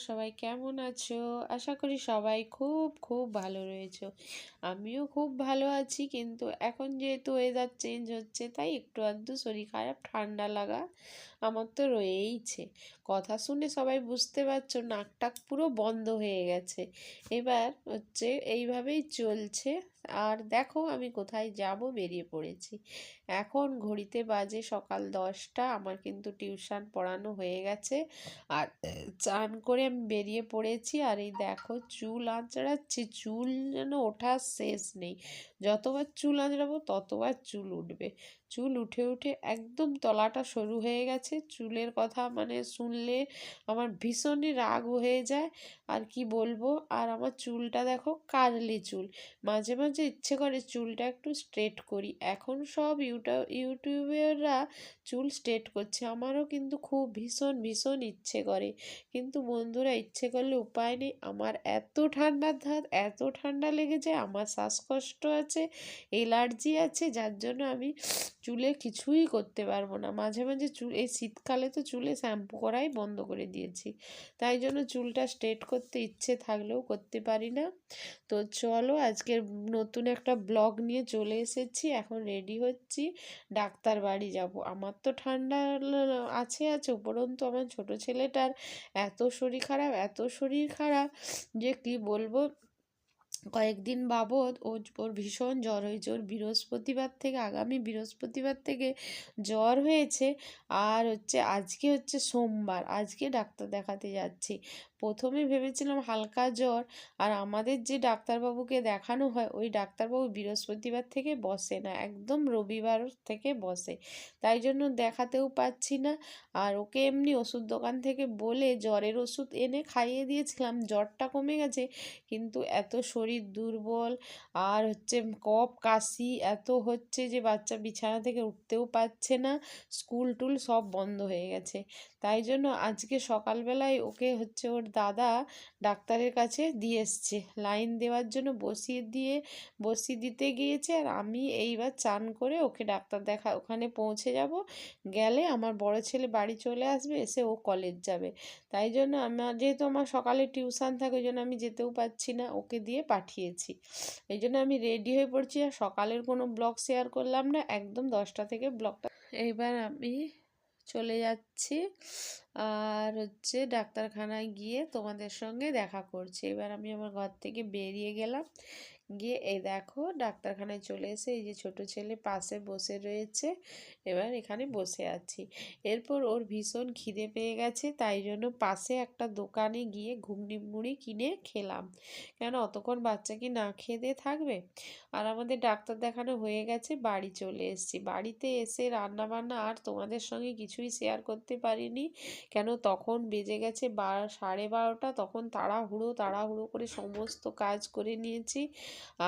সবাই কেমন আছো? আশা করি সবাই খুব খুব ভালো রয়েছো। আমিও খুব ভালো আছি, কিন্তু এখন যেহেতু ওয়েদার চেঞ্জ হচ্ছে তাই একটু আধটু শরীর খারাপ ঠান্ডা লাগা আমার তো রয়েইছে। কথা শুনে সবাই বুঝতে পারছো নাক টাক পুরো বন্ধ হয়ে গেছে। এবার হচ্ছে এইভাবেই চলছে। আর দেখো আমি কোথায় যাব বেরিয়ে পড়েছি। এখন ঘড়িতে বাজে সকাল 10টা, আমার কিন্তু টিউশন পড়ানো হয়ে গেছে। আর চান করে আমি বেরিয়ে পড়েছি। আর এই দেখো চুল আঁচড়াচ্ছি, চুল যেন ওঠার শেষ নেই। যতবার চুল আঁচড়াবো ততবার চুল উঠবে। চুল উঠে উঠে একদম তলাটা সরু হয়ে গেছে। চুলের কথা মানে শুনলে আমার ভীষণই রাগ হয়ে যায়। আর কি বলবো, আর আমার চুলটা দেখো কার্লি চুল। মাঝে মাঝে ইচ্ছে করে চুলটা একটু স্ট্রেট করি। এখন সব ইউটিউবাররা চুল স্ট্রেট করছে, আমারও কিন্তু খুব ভীষণ ভীষণ ইচ্ছে করে। কিন্তু বন্ধুরা, ইচ্ছে করলে উপায় নেই। আমার এত ঠান্ডার ধাত, এত ঠান্ডা লেগে যায়, আমার শ্বাসকষ্ট আছে, এলার্জি আছে, যার জন্য আমি চুলে কিছুই করতে পারবো না। মাঝে মাঝে চুল, এই শীতকালে তো চুলে শ্যাম্পু করাই বন্ধ করে দিয়েছি। তাই জন্য চুলটা স্ট্রেট করতে ইচ্ছে থাকলেও করতে পারি না। তো চলো আজকের নতুন একটা ব্লগ নিয়ে চলে এসেছি। এখন রেডি হচ্ছি, ডাক্তার বাড়ি যাব। আমার তো ঠান্ডা আছে উপরন্তু আমার ছোট ছেলেটার এত শরীর খারাপ, এত শরীর খারাপ যে কি বলবো। কয়েকদিন বাবদ ওর ভীষণ জ্বর হয়েছে। ওর বৃহস্পতিবার থেকে, আগামী বৃহস্পতিবার থেকে জ্বর হয়েছে। আর আজকে হচ্ছে সোমবার, আজকে ডাক্তার দেখাতে যাচ্ছি। প্রথমে ভেবেছিলাম হালকা জ্বর। আর আমাদের যে ডাক্তারবাবুকে দেখানো হয়, ওই ডাক্তারবাবু বৃহস্পতিবার থেকে বসে না, একদম রবিবার থেকে বসে। তাই জন্য দেখাতেও পাচ্ছি না। আর ওকে এমনি ওষুধ দোকান থেকে বলে জ্বরের ওষুধ এনে খাইয়ে দিয়েছিলাম, জ্বরটা কমে গেছে। কিন্তু এত শরীর দুর্বল, আর কফ কাশি এত হচ্ছে যে বাচ্চা বিছানা থেকে উঠতেও পারছে না। স্কুল টুল সব বন্ধ হয়ে গেছে। তাই জন্য আজকে সকালবেলায় ওকে ওর দাদা ডাক্তারের কাছে দিয়ে এসছে, লাইন দেওয়ার জন্য বসিয়ে দিতে গিয়েছে। আর আমি এইবার চান করে ওকে ডাক্তার ওখানে পৌঁছে যাব। গেলে আমার বড় ছেলে বাড়ি চলে আসবে, এসে ও কলেজ যাবে। তাই জন্য যেহেতু আমার সকালে টিউশন থাকে, ওই জন্য আমি যেতেও পারছি না, ওকে দিয়ে পাঠিয়েছি। এই জন্য আমি রেডি হয়ে পড়ছি। আর সকালের কোনো ব্লগ শেয়ার করলাম না, একদম 10টা থেকে ব্লগটা। এইবার আমি চলে যাচ্ছি। আর ডাক্তারখানায় গিয়ে তোমাদের সঙ্গে দেখা করছি। এবার আমি আমার ঘর থেকে বেরিয়ে গেলাম, গিয়ে এই দেখো ডাক্তারখানায় চলে এসে এই যে ছোট ছেলে পাশে বসে রয়েছে। এবার এখানে বসে আছি। এরপর ওর ভীষণ খিদে পেয়ে গেছে, তাই জন্য পাশে একটা দোকানে গিয়ে ঘুগনি মুড়ি কিনে খেলাম। কেন অতক্ষণ বাচ্চা কি না খেয়ে দিয়ে থাকবে। আর আমাদের ডাক্তার দেখানো হয়ে গেছে, বাড়ি চলে এসেছি। বাড়িতে এসে রান্না বান্না আর তোমাদের সঙ্গে কিছুই শেয়ার করতে পারিনি। কেন তখন বেজে গেছে 12:30। তখন তাড়াহুড়ো করে সমস্ত কাজ করে নিয়েছি।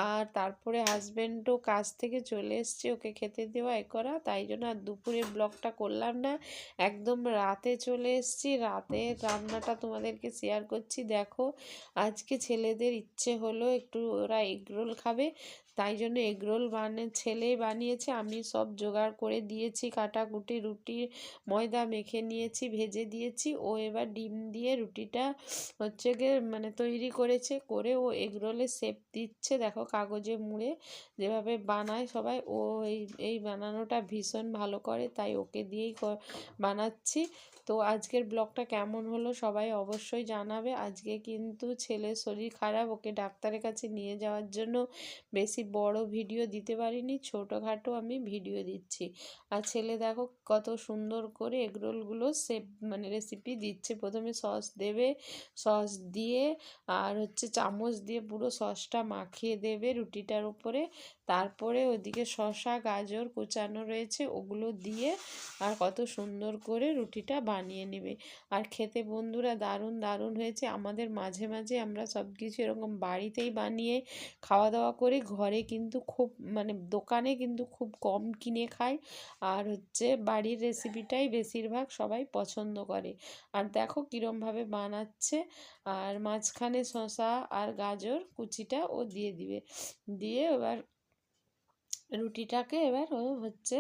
আর তারপরে হাজব্যান্ডও কাজ থেকে চলে এসছে, ওকে খেতে দেওয়া এ করা। তাই জন্য আর দুপুরে ব্লগটা করলাম না, একদম রাতে চলে এসছি। রাতে রান্নাটা তোমাদেরকে শেয়ার করছি। দেখো আজকে ছেলেদের ইচ্ছে হলো একটু, ওরা এগরোল খাবে। তাই জন্য এগরোল ছেলে বানিয়েছে, আমি সব জোগাড় করে দিয়েছি, কাটাকুটি রুটি ময়দা মেখে নিয়েছি, ভেজে দিয়েছি। ও এবার ডিম দিয়ে রুটিটা মানে তৈরি করেছে, করে ও এগরোলের শেপ দিচ্ছে। দেখো কাগজে মুড়ে যেভাবে বানায় সবাই, ও এই বানানোটা ভীষণ ভালো করে, তাই ওকে দিয়েই বানাচ্ছি। তো আজকের ব্লগটা কেমন হলো সবাই অবশ্যই জানাবে। আজকে কিন্তু ছেলের শরীর খারাপ, ওকে ডাক্তারের কাছে নিয়ে যাওয়ার জন্য বেশি বড় ভিডিও দিতে পারিনি, ছোটোখাটো আমি ভিডিও দিচ্ছি। আর ছেলে দেখো কত সুন্দর করে এগরোলগুলো মানে রেসিপি দিচ্ছে। প্রথমে সস দেবে, সস দিয়ে আর চামচ দিয়ে পুরো সসটা মাখিয়ে দেবে রুটিটার উপরে। তারপরে ওদিকে শসা গাজর কুচানো রয়েছে, ওগুলো দিয়ে আর কত সুন্দর করে রুটিটা বানিয়ে নেবে। আর খেতে বন্ধুরা দারুণ দারুণ হয়েছে। আমাদের মাঝে মাঝে আমরা সব কিছু এরকম বাড়িতেই বানিয়ে খাওয়া দাওয়া করি। ঘরে কিন্তু খুব মানে দোকানে কিন্তু খুব কম কিনে খাই। আর বাড়ির রেসিপিটাই বেশিরভাগ সবাই পছন্দ করে। আর দেখো কীরমভাবে বানাচ্ছে। আর মাঝখানে শসা আর গাজর কুচিটা ও দিয়ে দিবে, দিয়ে এবার রুটিটাকে এবার ও হচ্ছে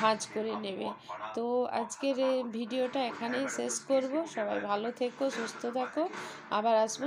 ভাঁজ করে নেবে। তো আজকের ভিডিওটা এখানেই শেষ করব। সবাই ভালো থেকো, সুস্থ থাকো, আবার আসবো